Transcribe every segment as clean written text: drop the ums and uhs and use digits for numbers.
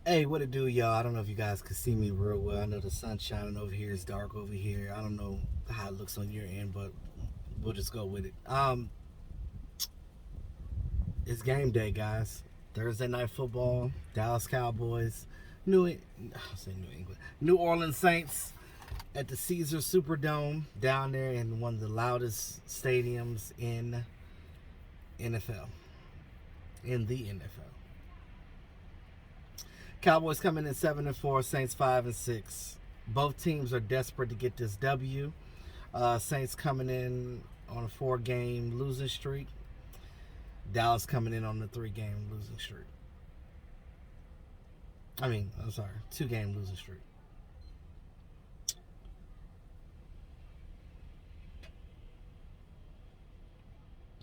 Hey, what it do, y'all? I don't know if you guys can see me real well. I know the sun's shining over here. It's dark over here. I don't know how it looks on your end, but we'll just go with it. It's game day, guys. Thursday night football. Dallas Cowboys. I'll say New England. New Orleans Saints at the Caesar Superdome down there in one of the loudest stadiums in NFL. In the NFL. Cowboys coming in 7-4, Saints 5-6. Both teams are desperate to get this W. Saints coming in on a 4-game losing streak. Dallas coming in on the 3-game losing streak. I'm sorry, 2-game losing streak.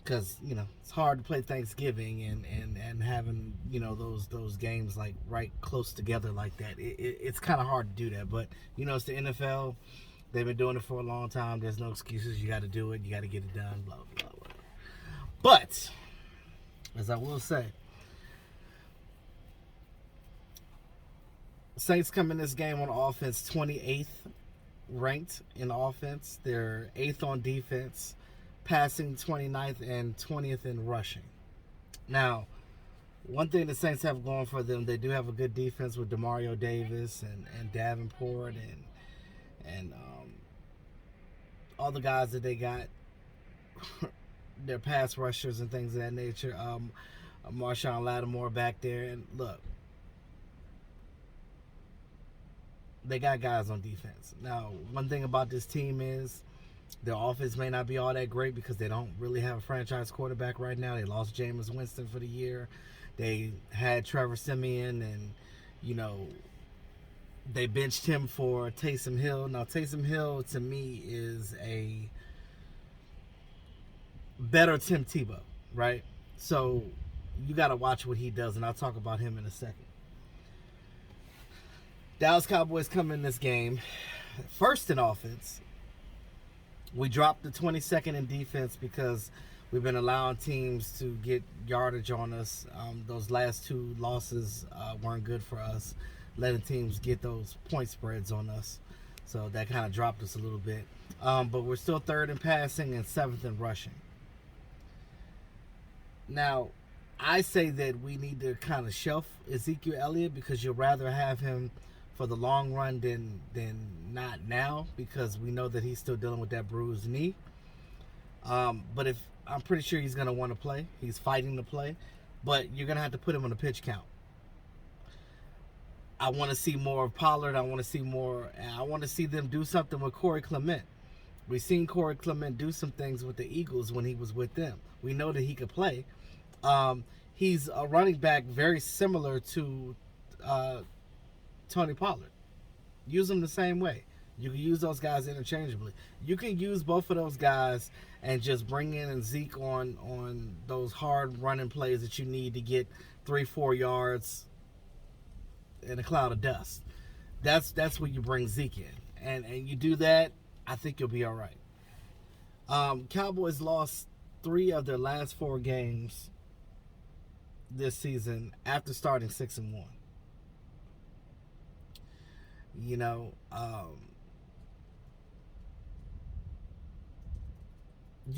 Because it's hard to play Thanksgiving and having those games like right close together like that. It's kind of hard to do that, but it's the NFL. They've been doing it for a long time. There's no excuses. You got to do it. You got to get it done. Blah blah blah. But as I will say, Saints come in this game on offense 28th ranked in offense. They're 8th on defense, passing 29th and 20th in rushing. Now, one thing the Saints have going for them, they do have a good defense with Demario Davis and Davenport and all the guys that they got, their pass rushers and things of that nature. Marshawn Lattimore back there, and look, they got guys on defense. Now, one thing about this team is their offense may not be all that great because they don't really have a franchise quarterback right now. They lost Jameis Winston for the year. They had Trevor Siemian, and they benched him for Taysom Hill. Now, Taysom Hill to me is a better Tim Tebow, right? So you got to watch what he does, and I'll talk about him in a second. Dallas Cowboys come in this game first in offense. We dropped the 22nd in defense because we've been allowing teams to get yardage on us. Those last 2 losses weren't good for us, letting teams get those point spreads on us. So that kind of dropped us a little bit. But we're still 3rd in passing and 7th in rushing. Now, I say that we need to kind of shelf Ezekiel Elliott because you'd rather have him for the long run than not now, because we know that he's still dealing with that bruised knee. But if I'm pretty sure he's going to want to play. He's fighting to play. But you're going to have to put him on a pitch count. I want to see more of Pollard. I want to see them do something with Corey Clement. We've seen Corey Clement do some things with the Eagles when he was with them. We know that he could play. He's a running back very similar to Tony Pollard. Use them the same way. You can use those guys interchangeably. You can use both of those guys and just bring in Zeke on those hard running plays that you need to get 3-4 yards in a cloud of dust. That's where you bring Zeke in. And you do that, I think you'll be all right. Cowboys lost 3 of their last 4 games this season after starting 6-1. You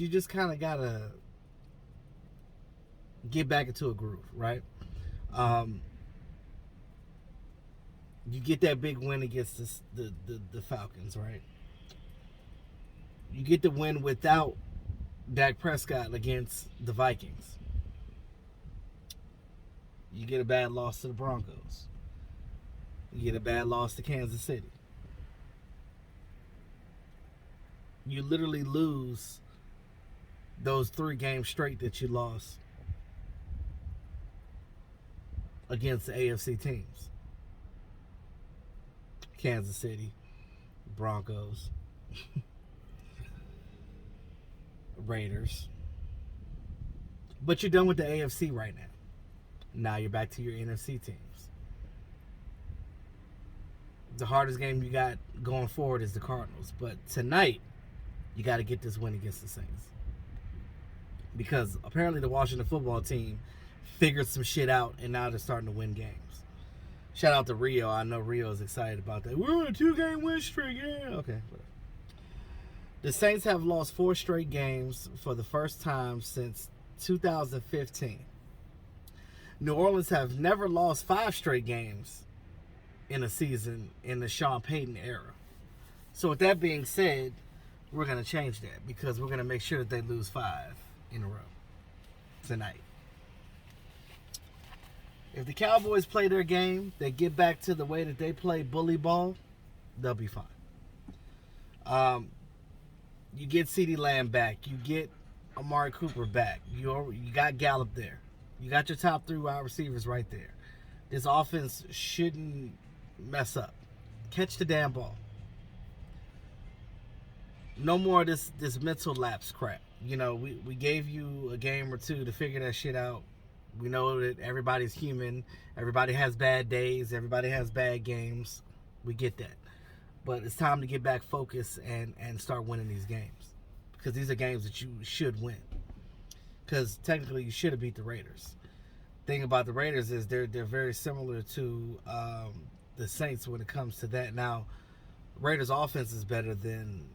just kind of gotta get back into a groove, right? You get that big win against the Falcons, right? You get the win without Dak Prescott against the Vikings. You get a bad loss to the Broncos. You get a bad loss to Kansas City. You literally lose those 3 games straight that you lost against the AFC teams. Kansas City, Broncos, Raiders. But you're done with the AFC right now. Now you're back to your NFC teams. The hardest game you got going forward is the Cardinals. But tonight, you got to get this win against the Saints. Because apparently the Washington football team figured some shit out, and now they're starting to win games. Shout out to Rio. I know Rio is excited about that. We're on a 2-game win streak. Yeah. Okay. The Saints have lost 4 straight games for the first time since 2015. New Orleans have never lost 5 straight games in a season in the Sean Payton era. So with that being said, we're going to change that because we're going to make sure that they lose 5 in a row tonight. If the Cowboys play their game, they get back to the way that they play bully ball, they'll be fine. You get CeeDee Lamb back. You get Amari Cooper back. You got Gallup there. You got your top 3 wide receivers right there. This offense shouldn't mess up. Catch the damn ball. No more of this mental lapse crap. You know, we gave you a game or 2 to figure that shit out. We know that everybody's human. Everybody has bad days. Everybody has bad games. We get that. But it's time to get back focused and start winning these games. Because these are games that you should win. Because technically you should have beat the Raiders. Thing about the Raiders is they're very similar to the Saints when it comes to that. Now, Raiders offense is better than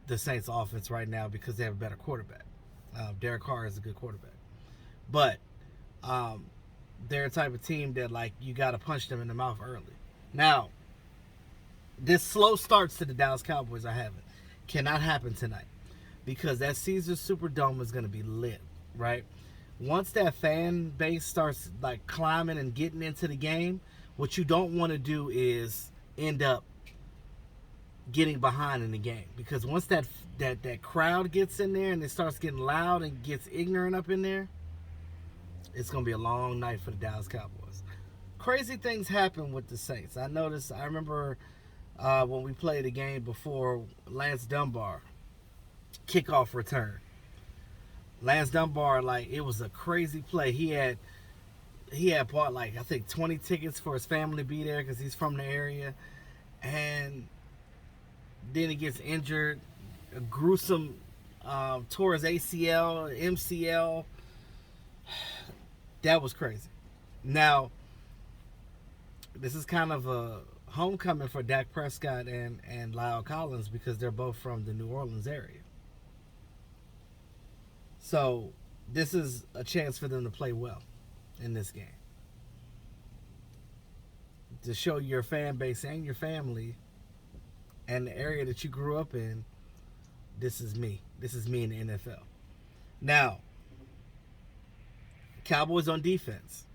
the Saints offense right now because they have a better quarterback. Derek Carr is a good quarterback. But they're a type of team that, like, you got to punch them in the mouth early. Now, this slow starts to the Dallas Cowboys cannot happen tonight because that Caesars Superdome is going to be lit, right? Once that fan base starts, like, climbing and getting into the game, what you don't want to do is end up getting behind in the game because once that crowd gets in there and it starts getting loud and gets ignorant up in there, it's going to be a long night for the Dallas Cowboys. Crazy things happen with the Saints. I remember when we played a game before, Lance Dunbar, kickoff return. Lance Dunbar, like, it was a crazy play. He had bought, like, I think 20 tickets for his family to be there because he's from the area. And then he gets injured. A gruesome tore his ACL, MCL. That was crazy. Now, this is kind of a homecoming for Dak Prescott and Lyle Collins because they're both from the New Orleans area. So, this is a chance for them to play well in this game. To show your fan base and your family and the area that you grew up in, this is me. This is me in the NFL. Now, Cowboys on defense.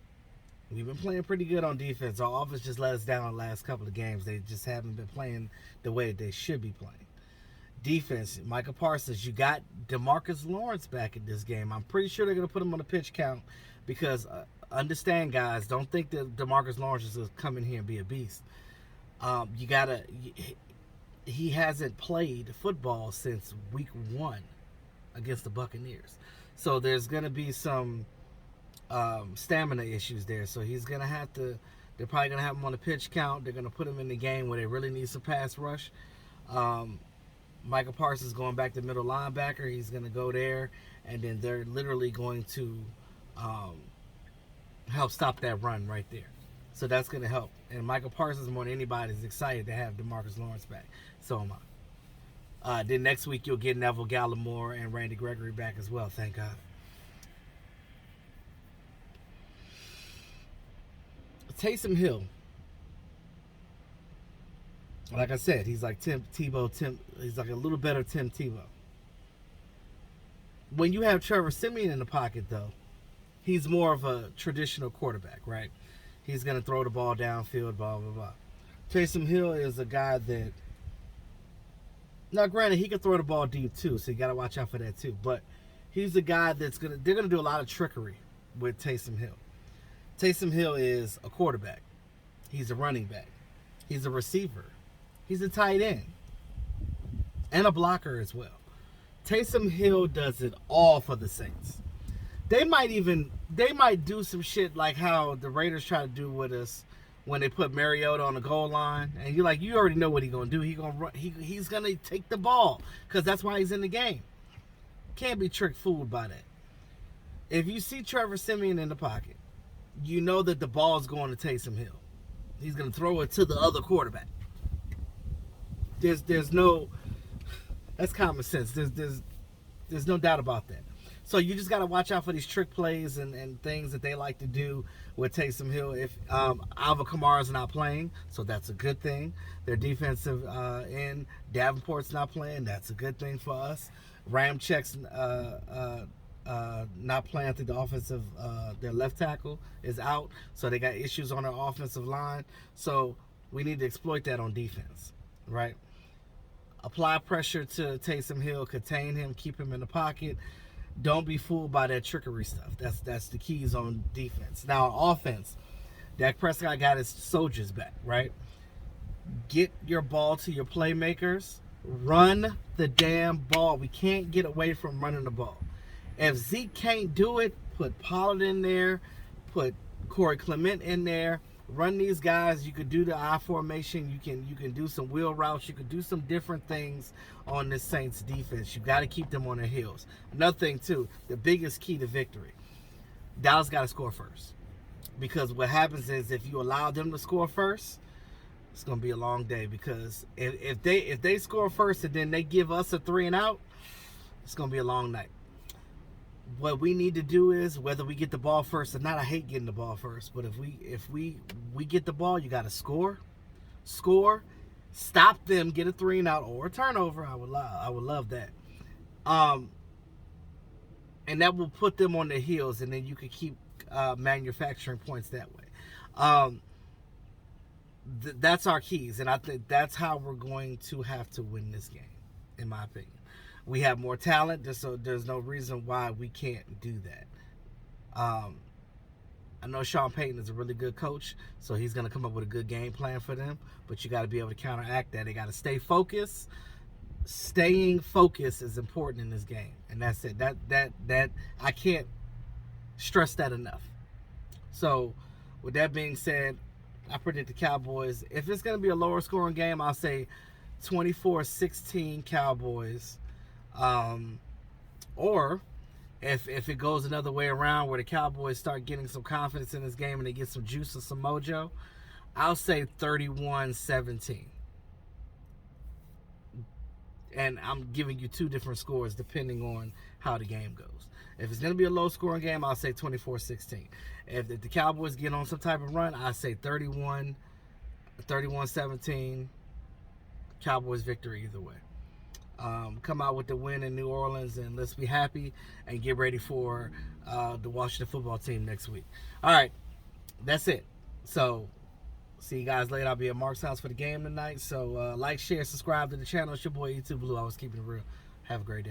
We've been playing pretty good on defense. Our offense just let us down the last couple of games. They just haven't been playing the way they should be playing. Defense, Micah Parsons, you got DeMarcus Lawrence back in this game. I'm pretty sure they're going to put him on the pitch count because, understand, guys, don't think that DeMarcus Lawrence is going to come in here and be a beast. He hasn't played football since week 1 against the Buccaneers. So there's going to be some stamina issues there. So he's going to have to, they're probably going to have him on the pitch count. They're going to put him in the game where they really need some pass rush. Michael Parsons going back to middle linebacker. He's going to go there. And then they're literally going to help stop that run right there. So that's going to help. And Michael Parsons, more than anybody, is excited to have DeMarcus Lawrence back. So am I. Then next week you'll get Neville Gallimore and Randy Gregory back as well. Thank God. Taysom Hill. Like I said, he's like Tim Tebow. He's like a little better Tim Tebow. When you have Trevor Siemian in the pocket, though, he's more of a traditional quarterback, right? He's going to throw the ball downfield, blah, blah, blah. Taysom Hill is a guy that, now granted, he can throw the ball deep too, so you got to watch out for that too. But he's a guy they're going to do a lot of trickery with Taysom Hill. Taysom Hill is a quarterback. He's a running back. He's a receiver. He's a tight end. And a blocker as well. Taysom Hill does it all for the Saints. They might do some shit like how the Raiders try to do with us when they put Mariota on the goal line, and you're like, you already know what he's gonna do. He's gonna take the ball because that's why he's in the game. Can't be tricked, fooled by that. If you see Trevor Siemian in the pocket, you know that the ball's going to Taysom Hill. He's going to throw it to the other quarterback. There's no, that's common sense. There's no doubt about that. So you just got to watch out for these trick plays and things that they like to do with Taysom Hill. If Alvin Kamara's not playing, so that's a good thing. Their defensive end, Davenport's not playing, that's a good thing for us. Ramchek's not playing. I think the offensive, their left tackle is out, so they got issues on their offensive line. So we need to exploit that on defense, right? Apply pressure to Taysom Hill, contain him, keep him in the pocket. Don't be fooled by that trickery stuff. That's the keys on defense. Now on offense, Dak Prescott got his soldiers back, right? Get your ball to your playmakers. Run the damn ball. We can't get away from running the ball. If Zeke can't do it, put Pollard in there, put Corey Clement in there. Run these guys. You could do the I formation. You can do some wheel routes. You could do some different things on this Saints defense. You got to keep them on their heels. Another thing too, the biggest key to victory, Dallas got to score first, because what happens is if you allow them to score first, it's gonna be a long day. Because if they score first and then they give us a 3 and out, it's gonna be a long night. What we need to do is, whether we get the ball first or not, I hate getting the ball first, but if we get the ball, you got to score, stop them, get a 3 and out or a turnover. I would love that, and that will put them on their heels, and then you can keep manufacturing points that way. That's our keys, and I think that's how we're going to have to win this game, in my opinion. We have more talent, so there's no reason why we can't do that. I know Sean Payton is a really good coach, so he's going to come up with a good game plan for them, but you got to be able to counteract that. They got to stay focused. Staying focused is important in this game, and that's it. That I can't stress that enough. So, with that being said, I predict the Cowboys. If it's going to be a lower scoring game, I'll say 24-16 Cowboys. Or if it goes another way around, where the Cowboys start getting some confidence in this game and they get some juice or some mojo, I'll say 31-17. And I'm giving you two different scores depending on how the game goes. If it's going to be a low scoring game, I'll say 24-16. If the Cowboys get on some type of run, I'll say 31-17. Cowboys victory either way. Come out with the win in New Orleans, and let's be happy and get ready for the Washington football team next week. All right, that's it. So, see you guys later. I'll be at Mark's house for the game tonight. So, like, share, subscribe to the channel. It's your boy YouTube Blue. I was keeping it real. Have a great day.